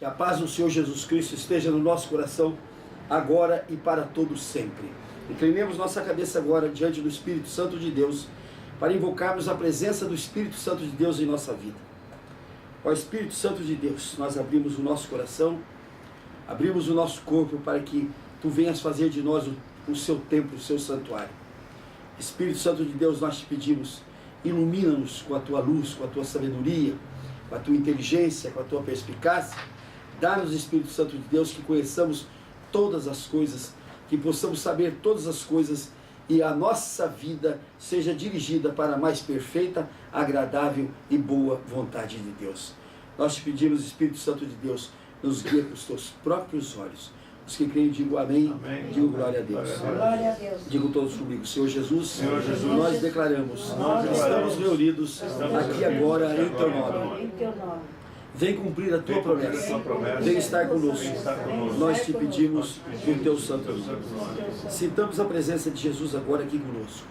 Que a paz do Senhor Jesus Cristo esteja no nosso coração, agora e para todo sempre. Inclinemos nossa cabeça agora diante do Espírito Santo de Deus, para invocarmos a presença do Espírito Santo de Deus em nossa vida. Ó Espírito Santo de Deus, nós abrimos o nosso coração, abrimos o nosso corpo para que Tu venhas fazer de nós o Seu templo, o Seu santuário. Espírito Santo de Deus, nós te pedimos, ilumina-nos com a Tua luz, com a Tua sabedoria, com a Tua inteligência, com a Tua perspicácia. Dá-nos, Espírito Santo de Deus, que conheçamos todas as coisas, que possamos saber todas as coisas e a nossa vida seja dirigida para a mais perfeita, agradável e boa vontade de Deus. Nós te pedimos, Espírito Santo de Deus, nos guia com os Teus próprios olhos. Os que creem, digam amém, amém. Digo glória a Deus. Glória a Deus. Digam todos comigo, Senhor Jesus, nós declaramos, estamos reunidos aqui agora em Teu nome. Vem cumprir a Tua promessa. Vem estar conosco. Nós te pedimos no Teu santo nome. Citamos a presença de Jesus agora aqui conosco.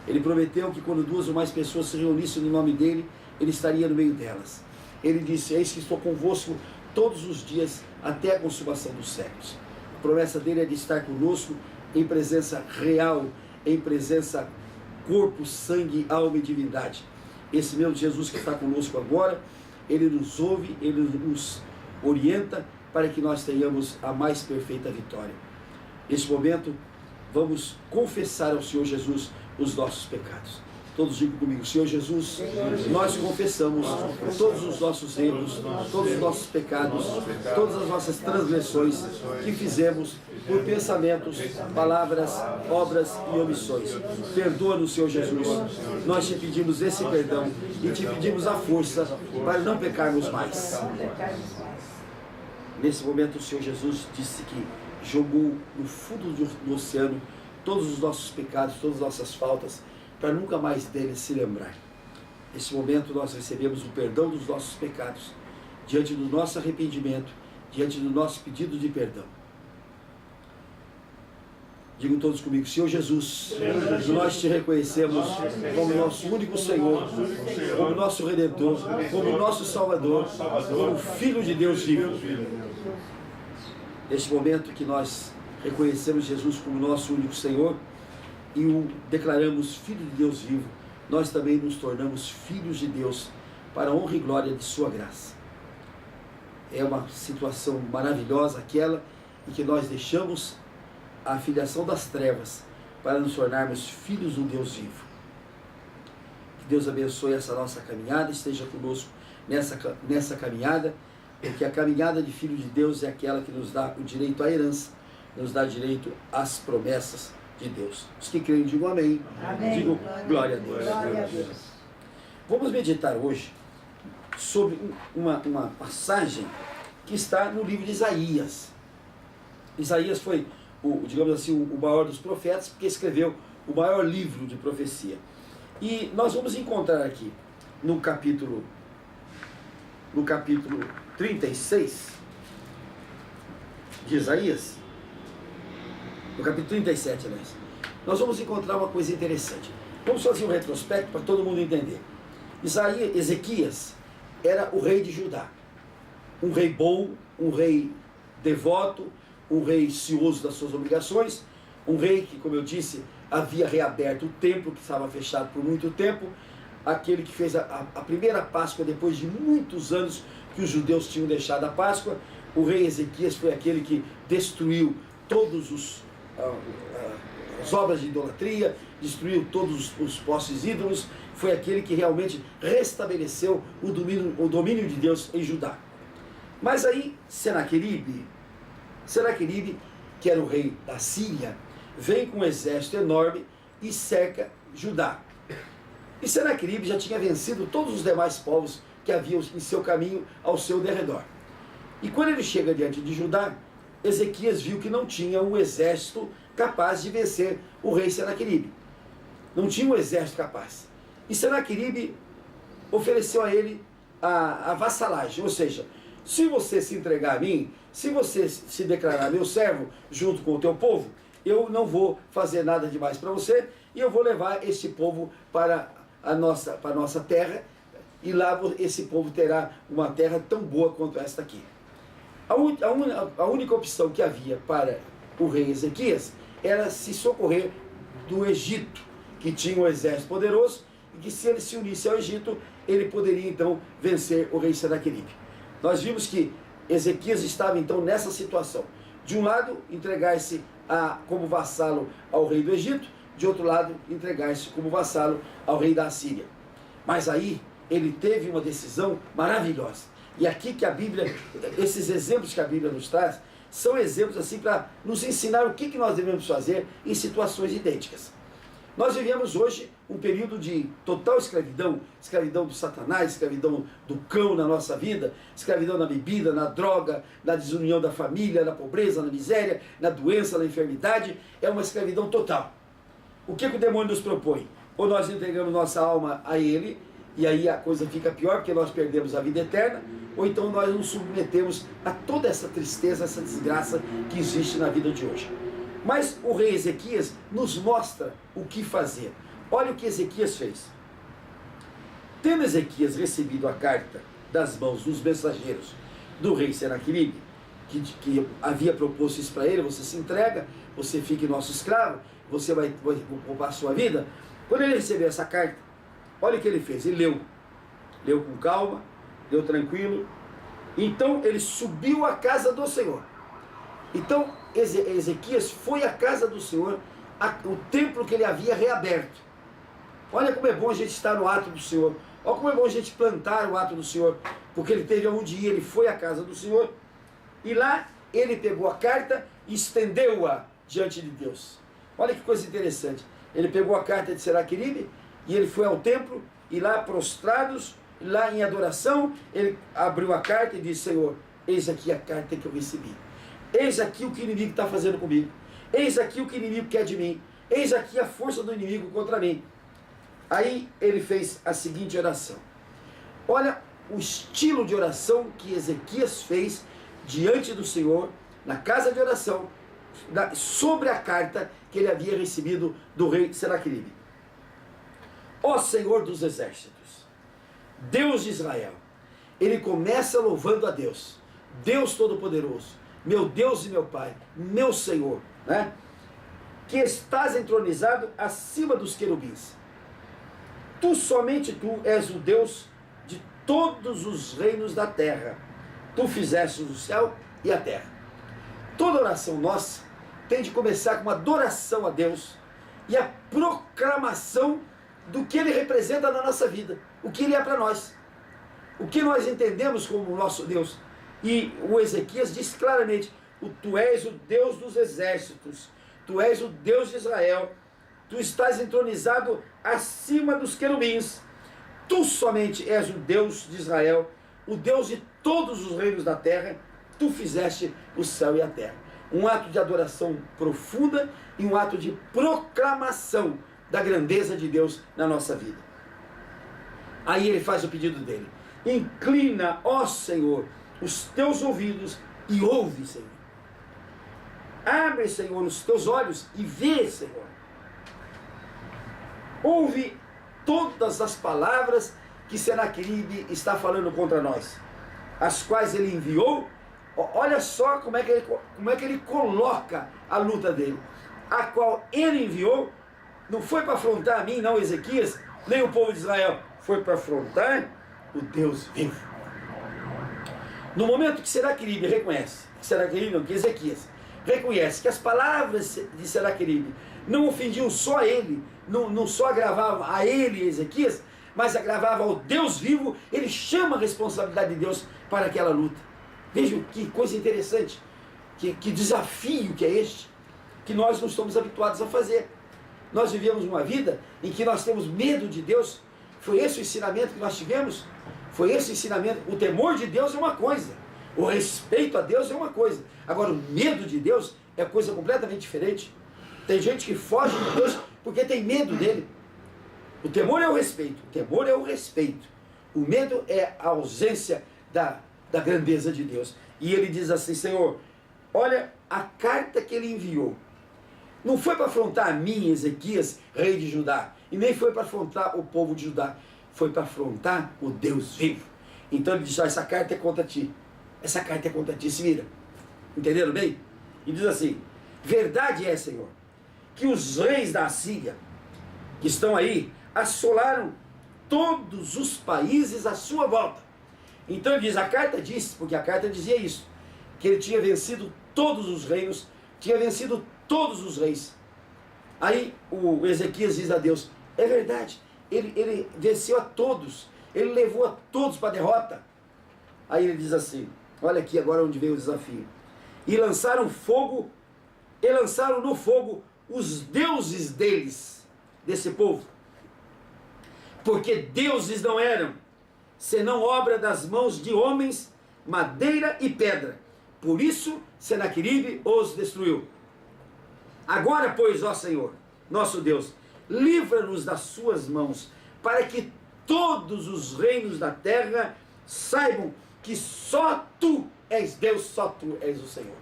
Ele prometeu que quando 2 ou mais pessoas se reunissem no nome dEle, Ele estaria no meio delas. Ele disse, eis que estou convosco todos os dias até a consumação dos séculos. A promessa dEle é de estar conosco em presença real, em presença corpo, sangue, alma e divindade. Esse mesmo Jesus que está conosco agora, Ele nos ouve, Ele nos orienta para que nós tenhamos a mais perfeita vitória. Neste momento, vamos confessar ao Senhor Jesus os nossos pecados. Todos digam comigo, Senhor Jesus, nós confessamos todos os nossos erros, todos os nossos pecados, todas as nossas transgressões que fizemos por pensamentos, palavras, obras e omissões. Perdoa-nos, Senhor Jesus. Nós te pedimos esse perdão e te pedimos a força para não pecarmos mais. Nesse momento, o Senhor Jesus disse que jogou no fundo do oceano todos os nossos pecados, todas as nossas faltas, para nunca mais dele se lembrar. Nesse momento nós recebemos o perdão dos nossos pecados, diante do nosso arrependimento, diante do nosso pedido de perdão. Digam todos comigo, Senhor Jesus, nós te reconhecemos como nosso único Senhor, como nosso Redentor, como nosso Salvador, como Filho de Deus vivo. Neste momento que nós reconhecemos Jesus como nosso único Senhor, e o declaramos Filho de Deus vivo, nós também nos tornamos filhos de Deus para a honra e glória de sua graça. É uma situação maravilhosa aquela em que nós deixamos a filiação das trevas para nos tornarmos filhos do Deus vivo. Que Deus abençoe essa nossa caminhada, esteja conosco nessa caminhada, porque a caminhada de filho de Deus é aquela que nos dá o direito à herança, nos dá direito às promessas de Deus. Os que creem, digam amém. Amém. Digam glória a Deus. Glória a Deus. Vamos meditar hoje sobre uma passagem que está no livro de Isaías. Isaías foi, digamos assim, o maior dos profetas, porque escreveu o maior livro de profecia. E nós vamos encontrar aqui no capítulo 36 de Isaías, no capítulo 37, aliás, nós vamos encontrar uma coisa interessante. Vamos fazer um retrospecto para todo mundo entender. Ezequias era o rei de Judá. Um rei bom, um rei devoto, um rei cioso das suas obrigações, um rei que, como eu disse, havia reaberto o templo que estava fechado por muito tempo, aquele que fez a primeira Páscoa depois de muitos anos que os judeus tinham deixado a Páscoa. O rei Ezequias foi aquele que destruiu todos as obras de idolatria, destruiu todos os postes ídolos, foi aquele que realmente restabeleceu o domínio de Deus em Judá. Mas aí Senaqueribe, que era o rei da Síria, vem com um exército enorme e cerca Judá. E Senaqueribe já tinha vencido todos os demais povos que haviam em seu caminho ao seu derredor. E quando ele chega diante de Judá, Ezequias viu que não tinha um exército capaz de vencer o rei Senaqueribe. Não tinha um exército capaz. E Senaqueribe ofereceu a ele a vassalagem, ou seja, se você se entregar a mim, se você se declarar meu servo junto com o teu povo, eu não vou fazer nada demais para você e eu vou levar esse povo para a nossa terra, e lá esse povo terá uma terra tão boa quanto esta aqui. A única opção que havia para o rei Ezequias era se socorrer do Egito, que tinha um exército poderoso, e que se ele se unisse ao Egito, ele poderia então vencer o rei Senaqueribe. Nós vimos que Ezequias estava então nessa situação. De um lado, entregar-se como vassalo ao rei do Egito, de outro lado, entregar-se como vassalo ao rei da Assíria. Mas aí, ele teve uma decisão maravilhosa. E aqui que a Bíblia, esses exemplos que a Bíblia nos traz, são exemplos assim para nos ensinar o que nós devemos fazer em situações idênticas. Nós vivemos hoje um período de total escravidão, escravidão do Satanás, escravidão do cão na nossa vida, escravidão na bebida, na droga, na desunião da família, na pobreza, na miséria, na doença, na enfermidade. É uma escravidão total. O que o demônio nos propõe? Ou nós entregamos nossa alma a ele, e aí a coisa fica pior, porque nós perdemos a vida eterna, ou então nós nos submetemos a toda essa tristeza, essa desgraça que existe na vida de hoje. Mas o rei Ezequias nos mostra o que fazer. Olha o que Ezequias fez. Tendo Ezequias recebido a carta das mãos dos mensageiros do rei Senaqueribe, que havia proposto isso para ele: você se entrega, você fica nosso escravo, você vai poupar a sua vida. Quando ele recebeu essa carta, olha o que ele fez. Ele leu com calma, leu tranquilo. Então ele subiu à casa do Senhor. Então Ezequias foi à casa do Senhor, o templo que ele havia reaberto. Olha como é bom a gente estar no ato do Senhor. Olha como é bom a gente plantar o ato do Senhor, porque ele teve aonde ir, ele foi à casa do Senhor, e lá ele pegou a carta e estendeu-a diante de Deus. Olha que coisa interessante. Ele pegou a carta de Senaqueribe e ele foi ao templo, e lá prostrados, lá em adoração, ele abriu a carta e disse: Senhor, eis aqui a carta que eu recebi. Eis aqui o que o inimigo está fazendo comigo. Eis aqui o que o inimigo quer de mim. Eis aqui a força do inimigo contra mim. Aí ele fez a seguinte oração. Olha o estilo de oração que Ezequias fez diante do Senhor, na casa de oração, sobre a carta que ele havia recebido do rei Senaqueribe. Ó Senhor dos exércitos, Deus de Israel. Ele começa louvando a Deus, Deus Todo-Poderoso, meu Deus e meu Pai, meu Senhor, né? Que estás entronizado acima dos querubins. Somente tu és o Deus de todos os reinos da terra. Tu fizeste o céu e a terra. Toda oração nossa tem de começar com uma adoração a Deus e a proclamação do que Ele representa na nossa vida, o que Ele é para nós, o que nós entendemos como o nosso Deus. E o Ezequias diz claramente: tu és o Deus dos exércitos, tu és o Deus de Israel, tu estás entronizado acima dos querubins, tu somente és o Deus de Israel, o Deus de todos os reinos da terra, tu fizeste o céu e a terra. Um ato de adoração profunda e um ato de proclamação da grandeza de Deus na nossa vida. Aí ele faz o pedido dele: inclina, ó Senhor, os teus ouvidos e ouve, Senhor. Abre, Senhor, os teus olhos e vê, Senhor. Ouve todas as palavras que Senaqueribe está falando contra nós, as quais ele enviou. Olha só como é que ele coloca a luta dele. A qual ele enviou, não foi para afrontar a mim, não, Ezequias, nem o povo de Israel, foi para afrontar o Deus vivo. No momento que Senaqueribe reconhece, que Ezequias reconhece que as palavras de Senaqueribe não ofendiam só ele, não só agravavam a ele, Ezequias, mas agravavam ao Deus vivo, ele chama a responsabilidade de Deus para aquela luta. Vejam que coisa interessante, que desafio que é este, que nós não estamos habituados a fazer. Nós vivemos uma vida em que nós temos medo de Deus. Foi esse o ensinamento que nós tivemos? Foi esse o ensinamento? O temor de Deus é uma coisa, o respeito a Deus é uma coisa. Agora, o medo de Deus é coisa completamente diferente. Tem gente que foge de Deus porque tem medo dele. O temor é o respeito. O temor é o respeito. O medo é a ausência da grandeza de Deus. E ele diz assim: Senhor, olha a carta que ele enviou. Não foi para afrontar a mim, Ezequias, rei de Judá, e nem foi para afrontar o povo de Judá, foi para afrontar o Deus vivo. Então ele diz: essa carta é contra ti. essa carta é contra ti, se vira. Entenderam bem? E diz assim: verdade é, Senhor, que os reis da Assíria, que estão aí, assolaram todos os países à sua volta. Então ele diz, a carta diz, porque a carta dizia isso, que ele tinha vencido todos os reinos, tinha vencido todos os reis. Aí o Ezequias diz a Deus, é verdade, ele venceu a todos, ele levou a todos para a derrota. Aí ele diz assim, olha aqui agora onde veio o desafio. E lançaram no fogo os deuses deles, desse povo. Porque deuses não eram, senão obra das mãos de homens, madeira e pedra. Por isso Senaqueribe os destruiu. Agora, pois, ó Senhor, nosso Deus, livra-nos das suas mãos, para que todos os reinos da terra saibam que só Tu és Deus, só Tu és o Senhor.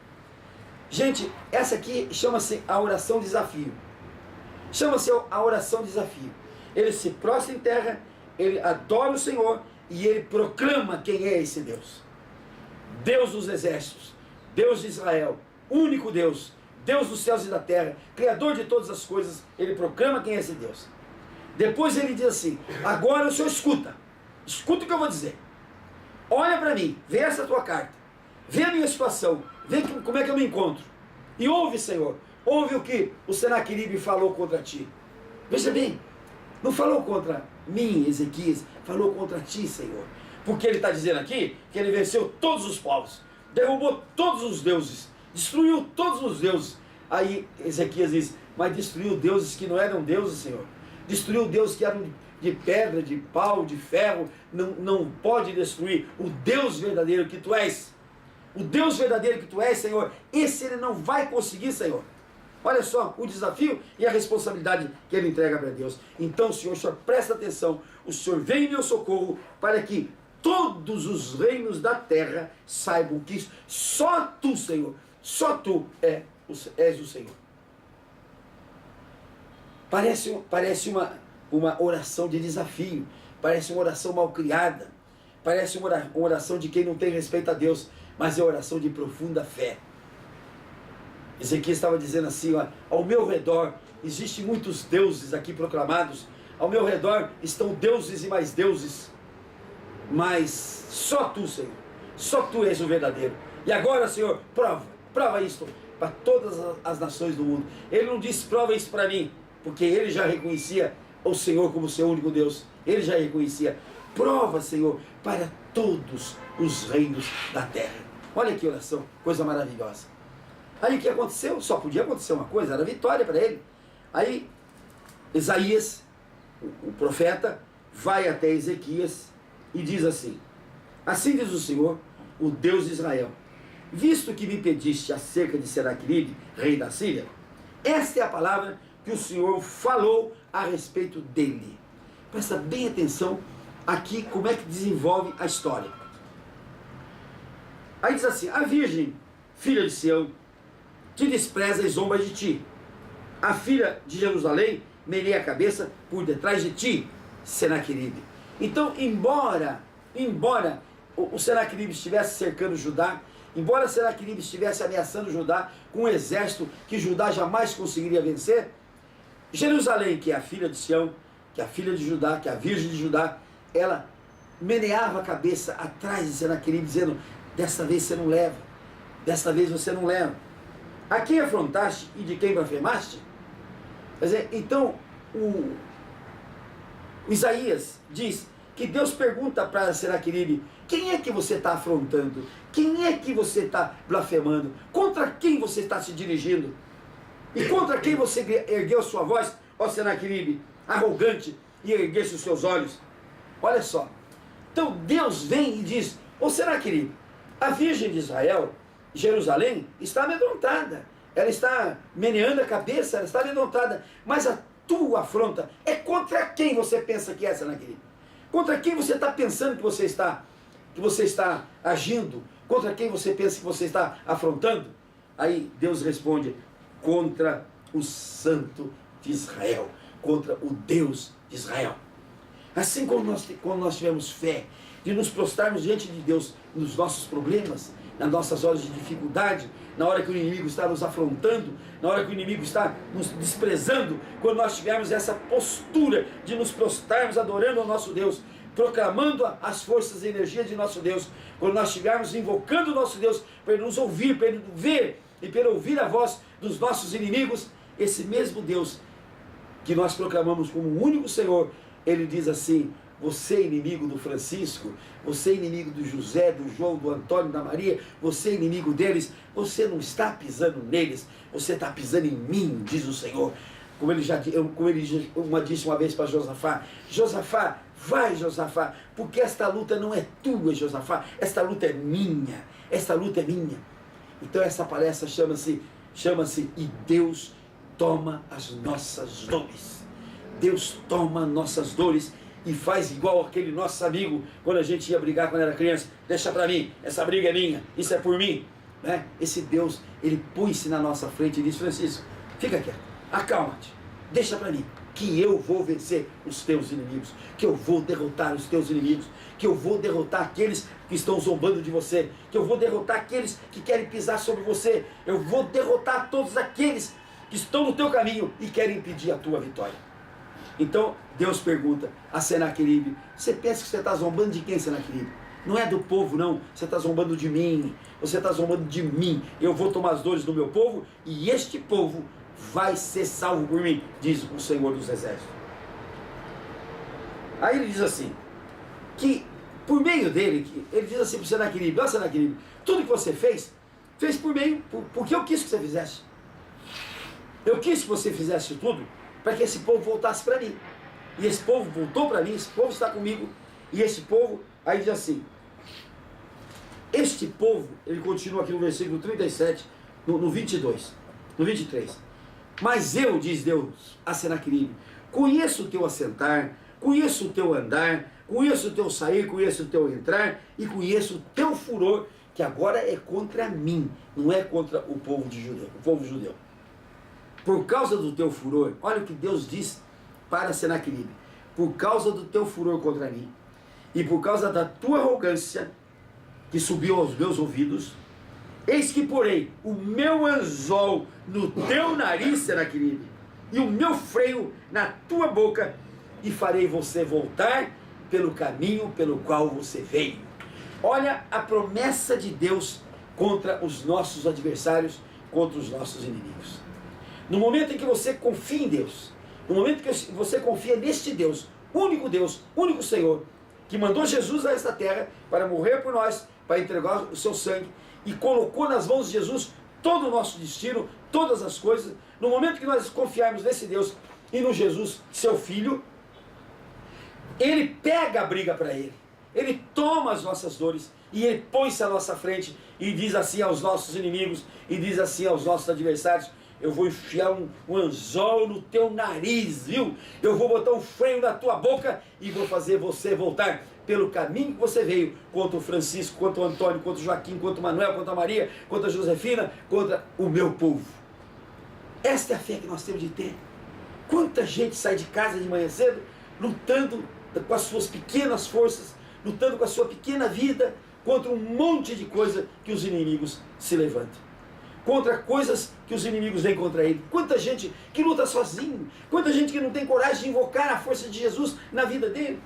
Gente, essa aqui chama-se a oração desafio. Chama-se a oração desafio. Ele se prostra em terra, ele adora o Senhor e ele proclama quem é esse Deus. Deus dos exércitos, Deus de Israel, único Deus, Deus dos céus e da terra, Criador de todas as coisas, ele proclama quem é esse Deus. Depois ele diz assim, agora o Senhor escuta o que eu vou dizer. Olha para mim, vê essa tua carta, vê a minha situação, vê como é que eu me encontro. E ouve, Senhor, ouve o que o Senaqueribe falou contra ti. Veja bem, não falou contra mim, Ezequias, falou contra ti, Senhor. Porque ele está dizendo aqui que ele venceu todos os povos, derrubou todos os deuses, destruiu todos os deuses. Aí Ezequias diz, mas destruiu deuses que não eram deuses, Senhor. Destruiu deuses que eram de pedra, de pau, de ferro. Não pode destruir o Deus verdadeiro que Tu és. O Deus verdadeiro que Tu és, Senhor, esse ele não vai conseguir, Senhor. Olha só o desafio e a responsabilidade que ele entrega para Deus. Então, Senhor, presta atenção. O Senhor vem em meu socorro para que todos os reinos da terra saibam que só Tu, Senhor, só Tu és o Senhor. Parece uma oração de desafio, parece uma oração mal criada, parece uma oração de quem não tem respeito a Deus, mas é oração de profunda fé. Ezequias estava dizendo assim, ó, ao meu redor existem muitos deuses aqui proclamados, ao meu redor estão deuses e mais deuses, mas só Tu, Senhor, só Tu és o verdadeiro. E agora, Senhor, prova isto para todas as nações do mundo. Ele não disse prova isso para mim, porque ele já reconhecia o Senhor como seu único Deus, ele já reconhecia. Prova, Senhor, para todos os reinos da terra. Olha que oração, coisa maravilhosa. Aí o que aconteceu? Só podia acontecer uma coisa, era vitória para ele. Aí Isaías, o profeta, vai até Ezequias e diz assim, assim diz o Senhor, o Deus de Israel, visto que me pediste acerca de Senaqueribe, rei da Síria, esta é a palavra que o Senhor falou a respeito dele. Presta bem atenção aqui como é que desenvolve a história. Aí diz assim, a virgem, filha de Sião, te despreza e zomba de ti. A filha de Jerusalém meneia a cabeça por detrás de ti, Senaqueribe. Então, embora o Senaqueribe estivesse cercando Judá, embora Senaqueribe estivesse ameaçando Judá com um exército que Judá jamais conseguiria vencer, Jerusalém, que é a filha de Sião, que é a filha de Judá, que é a virgem de Judá, ela meneava a cabeça atrás de Senaqueribe, dizendo, desta vez você não leva, desta vez você não leva. A quem afrontaste e de quem blasfemaste? Quer dizer, então, o Isaías diz que Deus pergunta para Senaqueribe, quem é que você está afrontando? Quem é que você está blasfemando? Contra quem você está se dirigindo? E contra quem você ergueu sua voz, ó Senaqueribe, arrogante, e ergueste os seus olhos? Olha só. Então Deus vem e diz, ô Senaqueribe, a virgem de Israel, Jerusalém, está amedrontada. Ela está meneando a cabeça, ela está amedrontada. Mas a tua afronta é contra quem você pensa que é, Senaqueribe? Contra quem você está pensando que você está agindo? Contra quem você pensa que você está afrontando? Aí Deus responde, contra o Santo de Israel, contra o Deus de Israel. Assim como nós tivemos fé de nos prostrarmos diante de Deus nos nossos problemas, nas nossas horas de dificuldade, na hora que o inimigo está nos afrontando, na hora que o inimigo está nos desprezando, quando nós tivermos essa postura de nos prostrarmos adorando ao nosso Deus, proclamando as forças e energias de nosso Deus, quando nós estivermos invocando o nosso Deus para Ele nos ouvir, para Ele ver e para ouvir a voz dos nossos inimigos, esse mesmo Deus que nós proclamamos como o único Senhor, Ele diz assim: você inimigo do Francisco, você inimigo do José, do João, do Antônio, da Maria, você inimigo deles, você não está pisando neles, você está pisando em mim, diz o Senhor. Como ele disse uma vez para Josafá: Josafá, vai Josafá, porque esta luta não é tua, Josafá, esta luta é minha, esta luta é minha. Então essa palestra chama-se E Deus toma as nossas dores. Deus toma nossas dores e faz igual aquele nosso amigo, quando a gente ia brigar quando era criança: deixa para mim, essa briga é minha, isso é por mim, né? Esse Deus, Ele põe-se na nossa frente e diz: Francisco, fica quieto, acalma-te, deixa para mim, que eu vou vencer os teus inimigos, que eu vou derrotar os teus inimigos, que eu vou derrotar aqueles que estão zombando de você, que eu vou derrotar aqueles que querem pisar sobre você, eu vou derrotar todos aqueles que estão no teu caminho e querem impedir a tua vitória. Então Deus pergunta a Senaqueribe: você pensa que você está zombando de quem, Senaqueribe? Não é do povo, não. Você está zombando de mim. Você está zombando de mim. Eu vou tomar as dores do meu povo e este povo vai ser salvo por mim, diz o Senhor dos Exércitos. Aí ele diz assim, que por meio dele, ele diz assim para o Senaqueribe: ó Senaqueribe, tudo que você fez porque eu quis que você fizesse. Eu quis que você fizesse tudo para que esse povo voltasse para mim. E esse povo voltou para mim, esse povo está comigo, e esse povo, aí diz assim, este povo, ele continua aqui no versículo 37, no 22, no 23. Mas eu, diz Deus a Senaqueribe, conheço o teu assentar, conheço o teu andar, conheço o teu sair, conheço o teu entrar, e conheço o teu furor, que agora é contra mim, não é contra o povo judeu. Por causa do teu furor, olha o que Deus diz para Senaqueribe: por causa do teu furor contra mim, e por causa da tua arrogância, que subiu aos meus ouvidos, eis que porei o meu anzol no teu nariz, Senaqueribe, e o meu freio na tua boca, e farei você voltar pelo caminho pelo qual você veio. Olha a promessa de Deus contra os nossos adversários, contra os nossos inimigos. No momento em que você confia em Deus, no momento que você confia neste Deus, único Senhor, que mandou Jesus a esta terra para morrer por nós, para entregar o seu sangue, e colocou nas mãos de Jesus todo o nosso destino, todas as coisas, no momento que nós confiarmos nesse Deus e no Jesus, seu Filho, Ele pega a briga para Ele, Ele toma as nossas dores, e Ele põe-se à nossa frente, e diz assim aos nossos inimigos, e diz assim aos nossos adversários: eu vou enfiar um anzol no teu nariz, viu? Eu vou botar um freio na tua boca e vou fazer você voltar pelo caminho que você veio, contra o Francisco, contra o Antônio, contra o Joaquim, contra o Manuel, contra a Maria, contra a Josefina, contra o meu povo. Esta é a fé que nós temos de ter. Quanta gente sai de casa de manhã cedo, lutando com as suas pequenas forças, lutando com a sua pequena vida, contra um monte de coisa que os inimigos se levantam. Contra coisas que os inimigos vêm contra ele. Quanta gente que luta sozinho, quanta gente que não tem coragem de invocar a força de Jesus na vida dele.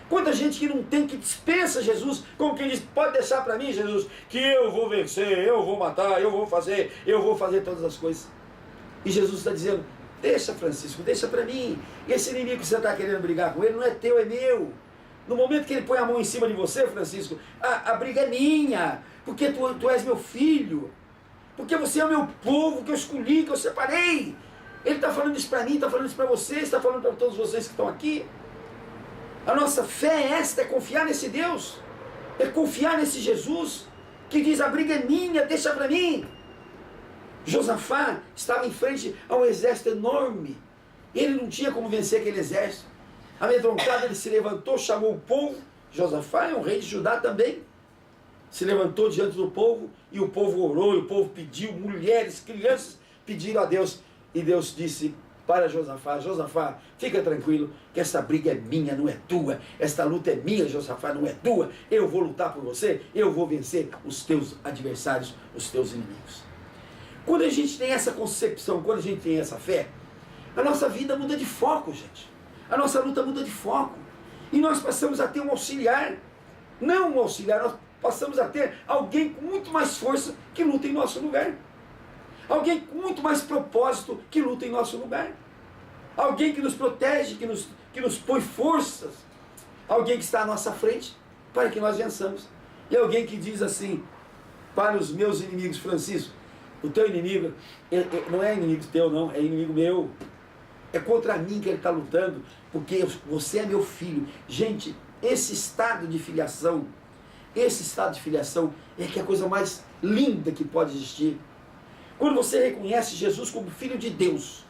Quanta gente que não tem, que dispensa Jesus, como quem diz: pode deixar para mim, Jesus, que eu vou vencer, eu vou matar, eu vou fazer todas as coisas. E Jesus está dizendo: deixa, Francisco, deixa para mim. Esse inimigo que você está querendo brigar com ele não é teu, é meu. No momento que ele põe a mão em cima de você, Francisco, a briga é minha, porque tu és meu filho. Porque você é o meu povo que eu escolhi, que eu separei. Ele está falando isso para mim, está falando isso para vocês, está falando para todos vocês que estão aqui. A nossa fé é esta, é confiar nesse Deus, é confiar nesse Jesus, que diz: a briga é minha, deixa para mim. Josafá estava em frente a um exército enorme, ele não tinha como vencer aquele exército. Amedrontado, ele se levantou, chamou o povo. Josafá é um rei de Judá também. Se levantou diante do povo, e o povo orou, e o povo pediu, mulheres, crianças pediram a Deus, e Deus disse para Josafá: Josafá, fica tranquilo, que essa briga é minha, não é tua. Esta luta é minha, Josafá, não é tua. Eu vou lutar por você, eu vou vencer os teus adversários, os teus inimigos. Quando a gente tem essa concepção, quando a gente tem essa fé, a nossa vida muda de foco, gente. A nossa luta muda de foco. E nós passamos a ter um auxiliar. Não um auxiliar, nós passamos a ter alguém com muito mais força que luta em nosso lugar. Alguém com muito mais propósito que luta em nosso lugar. Alguém que nos protege, que nos põe forças. Alguém que está à nossa frente para que nós vençamos. E alguém que diz assim para os meus inimigos: Francisco, o teu inimigo não é inimigo teu, não, é inimigo meu. É contra mim que ele está lutando, porque você é meu filho. Gente, esse estado de filiação é que é a coisa mais linda que pode existir. Quando você reconhece Jesus como Filho de Deus,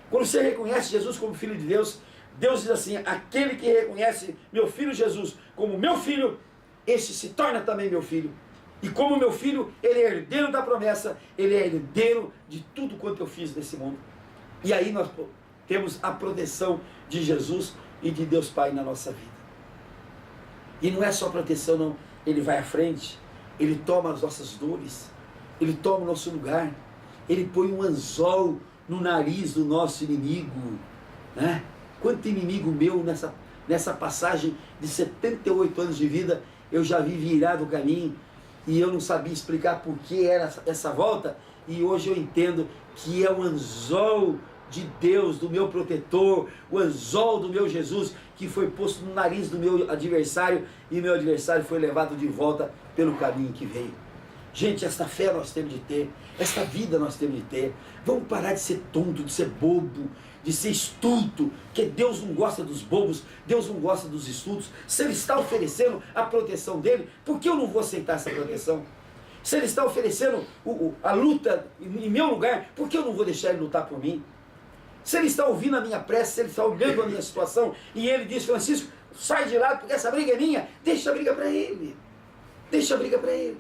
quando você reconhece Jesus como Filho de Deus, Deus diz assim: aquele que reconhece meu filho Jesus como meu filho, esse se torna também meu filho. E como meu filho, ele é herdeiro da promessa, ele é herdeiro de tudo quanto eu fiz nesse mundo. E aí nós temos a proteção de Jesus e de Deus Pai na nossa vida. E não é só proteção, não. Ele vai à frente, ele toma as nossas dores, ele toma o nosso lugar, ele põe um anzol no nariz do nosso inimigo, né? Quanto inimigo meu nessa passagem de 78 anos de vida eu já vi virar do caminho, e eu não sabia explicar por que era essa volta, e hoje eu entendo que é o anzol de Deus, do meu protetor, o anzol do meu Jesus, que foi posto no nariz do meu adversário, e meu adversário foi levado de volta pelo caminho que veio. Gente, esta fé nós temos de ter, esta vida nós temos de ter. Vamos parar de ser tonto, de ser bobo, de ser estulto, porque Deus não gosta dos bobos, Deus não gosta dos estultos. Se Ele está oferecendo a proteção dEle, por que eu não vou aceitar essa proteção? Se Ele está oferecendo a luta em meu lugar, por que eu não vou deixar Ele lutar por mim? Se Ele está ouvindo a minha prece, se Ele está olhando a minha situação, e Ele diz: Francisco, sai de lado, porque essa briga é minha, deixa a briga para Ele. Deixa a briga para Ele.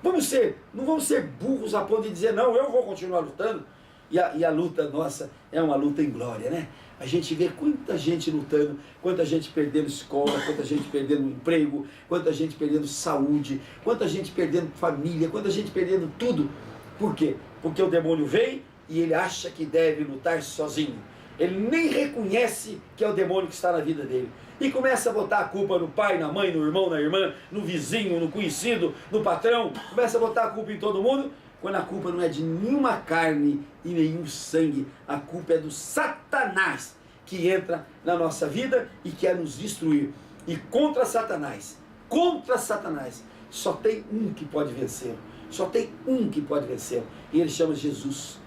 Não vamos ser burros a ponto de dizer: não, eu vou continuar lutando. E a luta nossa é uma luta em glória, né? A gente vê quanta gente lutando, quanta gente perdendo escola, quanta gente perdendo emprego, quanta gente perdendo saúde, quanta gente perdendo família, quanta gente perdendo tudo. Por quê? Porque o demônio vem e ele acha que deve lutar sozinho. Ele nem reconhece que é o demônio que está na vida dele. E começa a botar a culpa no pai, na mãe, no irmão, na irmã, no vizinho, no conhecido, no patrão. Começa a botar a culpa em todo mundo, quando a culpa não é de nenhuma carne e nenhum sangue. A culpa é do Satanás, que entra na nossa vida e quer nos destruir. E contra Satanás, só tem um que pode vencer. Só tem um que pode vencer. E ele chama Jesus.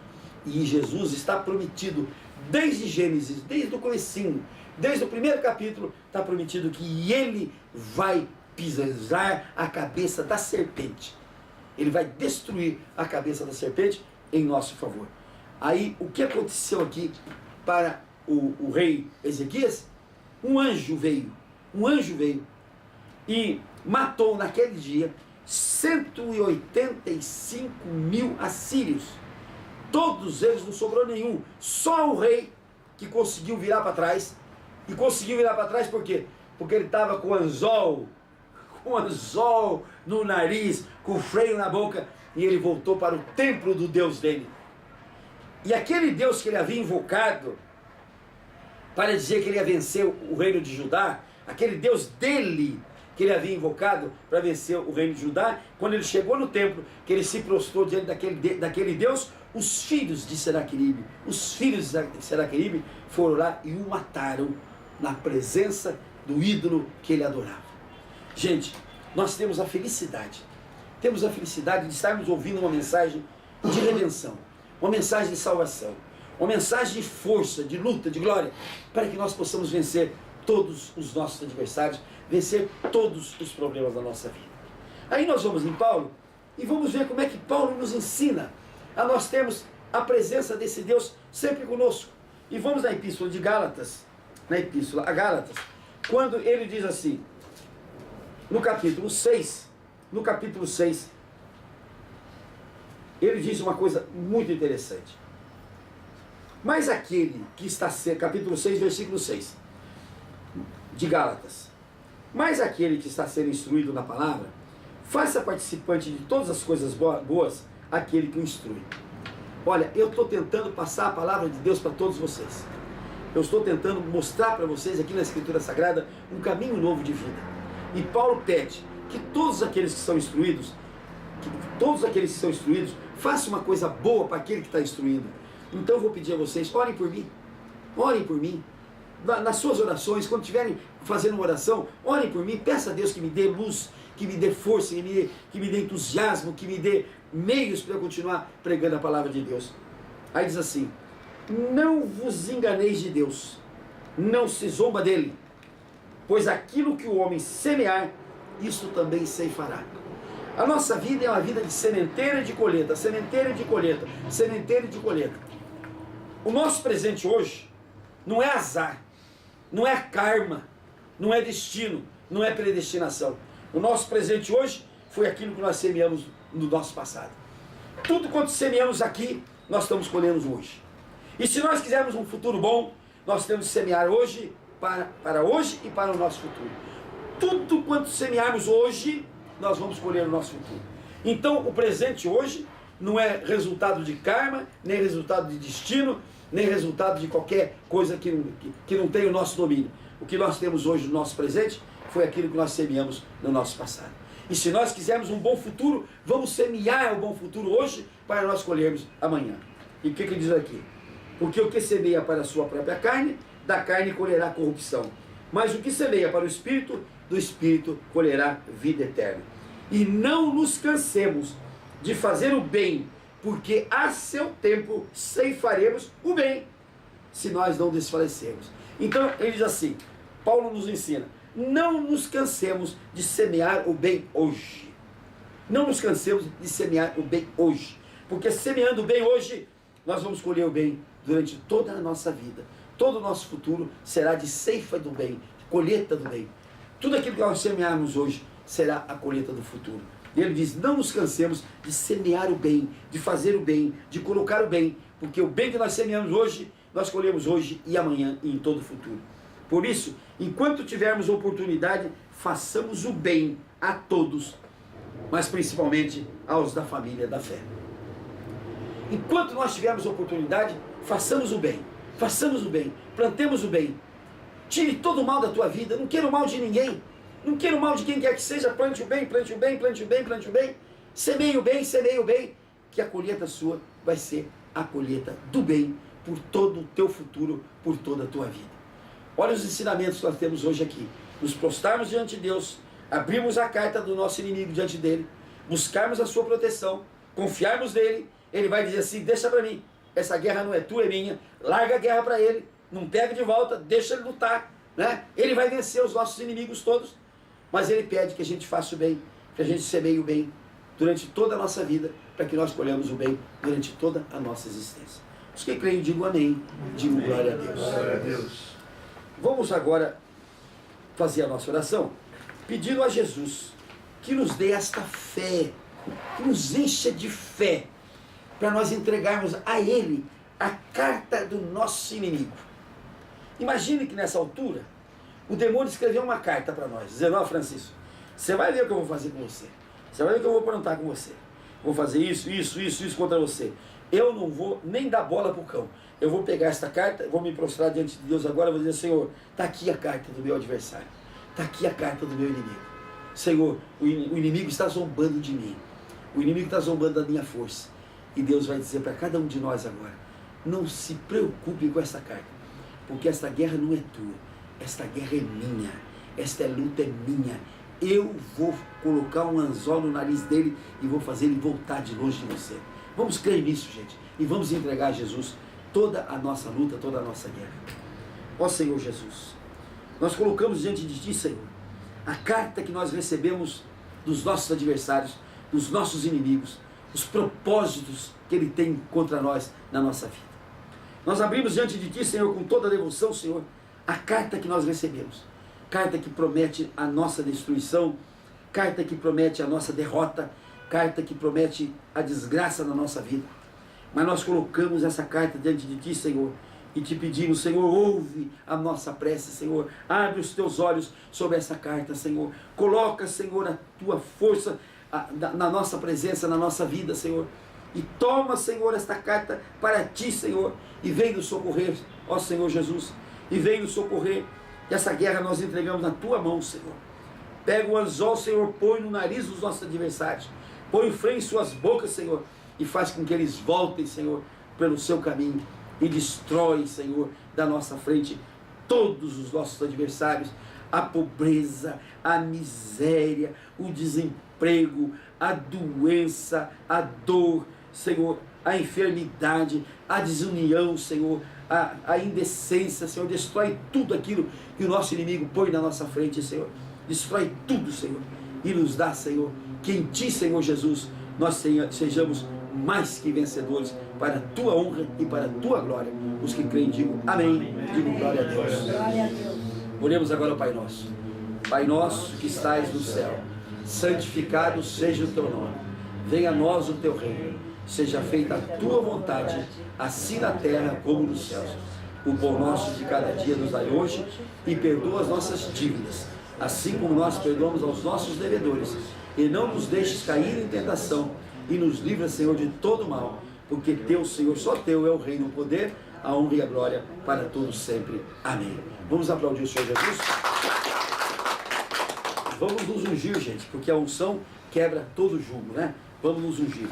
E Jesus está prometido desde Gênesis, desde o comecinho, desde o primeiro capítulo, está prometido que ele vai pisar a cabeça da serpente. Ele vai destruir a cabeça da serpente em nosso favor. Aí, o que aconteceu aqui para o rei Ezequias? Um anjo veio e matou naquele dia 185 mil assírios. Todos eles, não sobrou nenhum. Só o rei que conseguiu virar para trás. E conseguiu virar para trás por quê? Porque ele estava com anzol no nariz, com freio na boca, e ele voltou para o templo do Deus dele. E aquele Deus que ele havia invocado para dizer que ele ia vencer o reino de Judá, aquele Deus dele que ele havia invocado para vencer o reino de Judá, quando ele chegou no templo, que ele se prostrou diante daquele Deus, os filhos de Senaqueribe foram lá e o mataram na presença do ídolo que ele adorava. Gente, nós temos a felicidade de estarmos ouvindo uma mensagem de redenção, uma mensagem de salvação, uma mensagem de força, de luta, de glória, para que nós possamos vencer todos os nossos adversários, vencer todos os problemas da nossa vida. Aí nós vamos em Paulo e vamos ver como é que Paulo nos ensina a nós termos a presença desse Deus sempre conosco. E vamos na epístola de Gálatas, na epístola a Gálatas, quando ele diz assim, no capítulo 6, ele diz uma coisa muito interessante. Mas aquele que está, capítulo 6, versículo 6, de Gálatas. Mas aquele que está sendo instruído na palavra, faça participante de todas as coisas boas aquele que o instrui. Olha, eu estou tentando passar a palavra de Deus para todos vocês. Eu estou tentando mostrar para vocês aqui na Escritura Sagrada um caminho novo de vida. E Paulo pede que todos aqueles que são instruídos, façam uma coisa boa para aquele que está instruindo. Então eu vou pedir a vocês, orem por mim. Orem por mim. Nas suas orações, quando estiverem fazendo uma oração, orem por mim, peça a Deus que me dê luz, que me dê força, que me dê entusiasmo, que me dê meios para eu continuar pregando a palavra de Deus. Aí diz assim: não vos enganeis de Deus, não se zomba dele, pois aquilo que o homem semear, isso também ceifará. A nossa vida é uma vida de sementeira e de colheita, sementeira e de colheita, sementeira e de colheita. O nosso presente hoje não é azar, não é karma, não é destino, não é predestinação. O nosso presente hoje foi aquilo que nós semeamos no nosso passado. Tudo quanto semeamos aqui, nós estamos colhendo hoje. E se nós quisermos um futuro bom, nós temos que semear hoje, para hoje e para o nosso futuro. Tudo quanto semearmos hoje, nós vamos colher o nosso futuro. Então o presente hoje não é resultado de karma, nem resultado de destino, nem resultado de qualquer coisa que não tem o nosso domínio. O que nós temos hoje no nosso presente foi aquilo que nós semeamos no nosso passado. E se nós quisermos um bom futuro, vamos semear o bom futuro hoje para nós colhermos amanhã. E o que diz aqui? Porque o que semeia para a sua própria carne, da carne colherá corrupção. Mas o que semeia para o Espírito, do Espírito colherá vida eterna. E não nos cansemos de fazer o bem, porque a seu tempo ceifaremos o bem, se nós não desfalecermos. Então ele diz assim, Paulo nos ensina, não nos cansemos de semear o bem hoje. Não nos cansemos de semear o bem hoje, porque semeando o bem hoje, nós vamos colher o bem durante toda a nossa vida. Todo o nosso futuro será de ceifa do bem, colheita do bem. Tudo aquilo que nós semearmos hoje será a colheita do futuro. E ele diz, não nos cansemos de semear o bem, de fazer o bem, de colocar o bem, porque o bem que nós semeamos hoje, nós colhemos hoje e amanhã e em todo o futuro. Por isso, enquanto tivermos oportunidade, façamos o bem a todos, mas principalmente aos da família da fé. Enquanto nós tivermos oportunidade, façamos o bem, plantemos o bem, tire todo o mal da tua vida, não quero o mal de ninguém, não quero o mal de quem quer que seja, plante o bem, plante o bem, plante o bem, plante o bem, semeie o bem, que a colheita sua vai ser a colheita do bem, por todo o teu futuro, por toda a tua vida. Olha os ensinamentos que nós temos hoje aqui, nos prostrarmos diante de Deus, abrirmos a carta do nosso inimigo diante dele, buscarmos a sua proteção, confiarmos nele. Ele vai dizer assim, deixa para mim, essa guerra não é tua, é minha, larga a guerra para ele, não pega de volta, deixa ele lutar, né? Ele vai vencer os nossos inimigos todos, mas ele pede que a gente faça o bem, que a gente semeie o bem durante toda a nossa vida, para que nós colhamos o bem durante toda a nossa existência. Os que creem, digam amém, digam glória a Deus. Glória a Deus. Vamos agora fazer a nossa oração, pedindo a Jesus que nos dê esta fé, que nos encha de fé, para nós entregarmos a Ele a carta do nosso inimigo. Imagine que nessa altura, o demônio escreveu uma carta para nós, dizendo, ó Francisco, você vai ver o que eu vou fazer com você, você vai ver o que eu vou aprontar com você, vou fazer isso contra você, eu não vou nem dar bola para o cão, eu vou pegar esta carta, vou me prostrar diante de Deus agora, vou dizer, Senhor, está aqui a carta do meu adversário, está aqui a carta do meu inimigo, Senhor, o inimigo está zombando de mim, o inimigo está zombando da minha força, e Deus vai dizer para cada um de nós agora, não se preocupe com essa carta, porque esta guerra não é tua, esta guerra é minha, esta luta é minha, eu vou colocar um anzol no nariz dele e vou fazer ele voltar de longe de você. Vamos crer nisso, gente, e vamos entregar a Jesus toda a nossa luta, toda a nossa guerra. Ó Senhor Jesus, nós colocamos diante de Ti, Senhor, a carta que nós recebemos dos nossos adversários, dos nossos inimigos, os propósitos que Ele tem contra nós na nossa vida. Nós abrimos diante de Ti, Senhor, com toda a devoção, Senhor, a carta que nós recebemos, carta que promete a nossa destruição, carta que promete a nossa derrota, carta que promete a desgraça na nossa vida. Mas nós colocamos essa carta diante de Ti, Senhor, e Te pedimos, Senhor, ouve a nossa prece, Senhor. Abre os Teus olhos sobre essa carta, Senhor. Coloca, Senhor, a Tua força na nossa presença, na nossa vida, Senhor. E toma, Senhor, esta carta para Ti, Senhor, e vem nos socorrer, ó Senhor Jesus. E vem nos socorrer. E essa guerra nós entregamos na Tua mão, Senhor. Pega o anzol, Senhor, põe no nariz dos nossos adversários. Põe freio em suas bocas, Senhor, e faz com que eles voltem, Senhor, pelo seu caminho. E destrói, Senhor, da nossa frente todos os nossos adversários. A pobreza, a miséria, o desemprego, a doença, a dor, Senhor, a enfermidade, a desunião, Senhor, a indecência, Senhor. Destrói tudo aquilo que o nosso inimigo põe na nossa frente, Senhor. Destrói tudo, Senhor, e nos dá, Senhor, que em Ti, Senhor Jesus, nós sejamos mais que vencedores, para a Tua honra e para a Tua glória. Os que creem, digam amém, digam glória a Deus. Oremos agora ao Pai Nosso. Pai nosso que estais no céu, santificado seja o Teu nome. Venha a nós o Teu reino. Seja feita a Tua vontade, assim na terra como nos céus. O pão nosso de cada dia nos dai hoje, e perdoa as nossas dívidas, assim como nós perdoamos aos nossos devedores. E não nos deixes cair em tentação, e nos livra, Senhor, de todo mal, porque Teu, Senhor, só Teu é o reino, o poder, a honra e a glória para todos sempre. Amém. Vamos aplaudir o Senhor Jesus? Vamos nos ungir, gente, porque a unção quebra todo jugo, né? Vamos nos ungir.